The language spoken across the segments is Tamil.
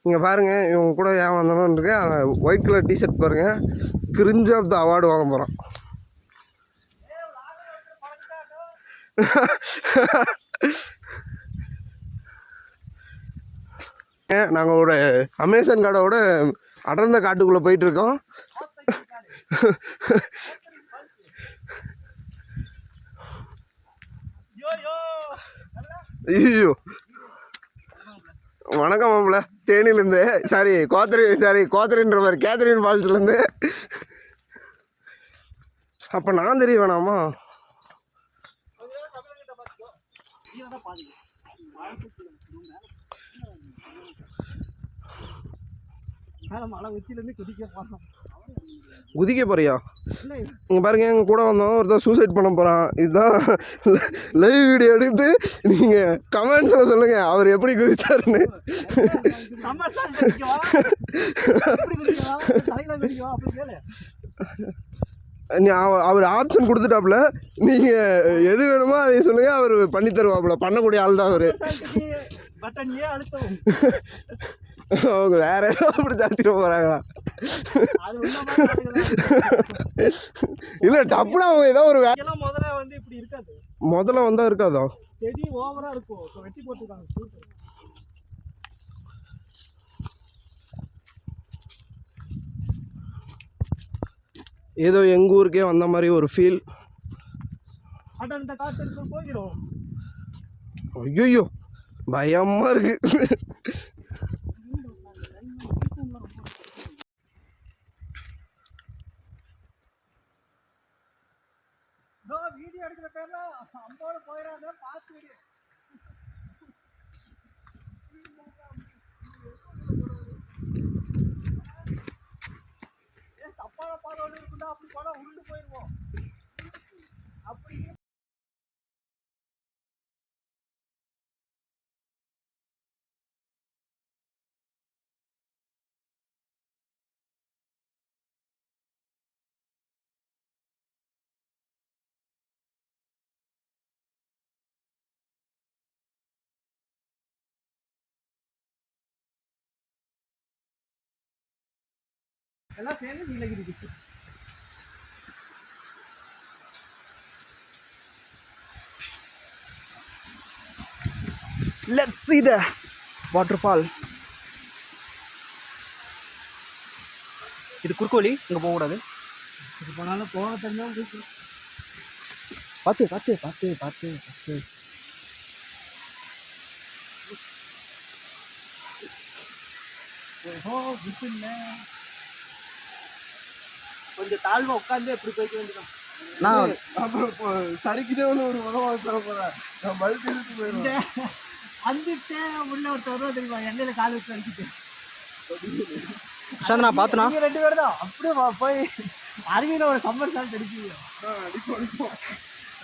இங்கே பாருங்கள், இவங்க கூட ஏன் வந்தோன்னு இருக்கு. ஒயிட் கலர் டிஷர்ட் பாருங்கள், கிரிஞ்ச் ஆஃப் த அவார்டு வாங்க போகிறோம். நாங்கள் ஒரு அமேசான் காடோட அடர்ந்த காட்டுக்குள்ளே போயிட்டுருக்கோம். ஐயோ, வணக்கம் மாப்பிள்ள. தேனிலேருந்து கோத்தரின்ற மாதிரி கேத்தரின் ஃபால்ஸ்லேருந்து. அப்போ நான் தெரிய வேணாமா? குதிக்க போறியா? இங்கே பாருங்க, எங்கள் கூட வந்தோம் ஒருத்தர் சூசைட் பண்ண போகிறான். இதுதான் லைவ் வீடியோ எடுத்து நீங்கள் கமெண்ட்ஸில் சொல்லுங்கள் அவர் எப்படி குதிச்சாருன்னு. அவர் ஆப்ஷன் கொடுத்துட்டாப்புல, நீங்கள் எது வேணுமோ அதை சொல்லுங்கள், அவர் பண்ணி தருவாப்புல. பண்ணக்கூடிய ஆள் தான் அவர். அவங்க வேற ஏதோ அப்படி சாத்திட்டு போகிறாங்களா? இல்லை, டப்புனா அவங்க ஏதோ ஒரு முதல்ல வந்தால் இருக்காதோ? ஏதோ எங்கள் ஊருக்கே வந்த மாதிரி ஒரு ஃபீல். ஐயோ, பயமாக இருக்கு. வீடியோ எடுக்கிற பேர்ல அம்போட போயிடாத, பார்த்து வீடியோ. தப்பான பாதை இருக்குண்டா, அப்படி போனா உருண்டு போயிருவோம். அப்படி எல்லாம் சேர்ந்து Nilgiri district. Let's see the waterfall. இது குறுக்கோலி, இங்கே போகக்கூடாது. இது போனாலும் போக தெரிஞ்சாலும் இருக்கு. பார்த்து பார்த்து பார்த்து பார்த்து பார்த்து. கொஞ்சம் தாழ்வா உட்காந்து எப்படி போய்க்க வேண்டியதான். நான் அப்புறம் சரிக்கிட்டே வந்து ஒரு உதவாக தர போகிறேன். நான் மறுத்து இழுத்து போயிடுவேன். வந்துட்டு உள்ள ஒரு தருவா தெரியுமா, எண்ணெயில கால் வச்சு அடிச்சுட்டு நான் பார்த்தனா 2 பேர் தான் அப்படியே போய் அருவியில் ஒரு சம்மர் சால்ட் அடிப்போம்.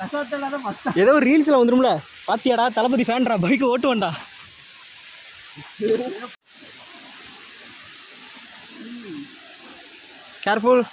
ரசத்தில் ஏதோ ஒரு ரீல்ஸில் வந்துடும்ல, பாத்தியாடா தளபதி ஃபேன்டா, பைக்கு ஓட்டுவான்டா. கேர்ஃபுல்.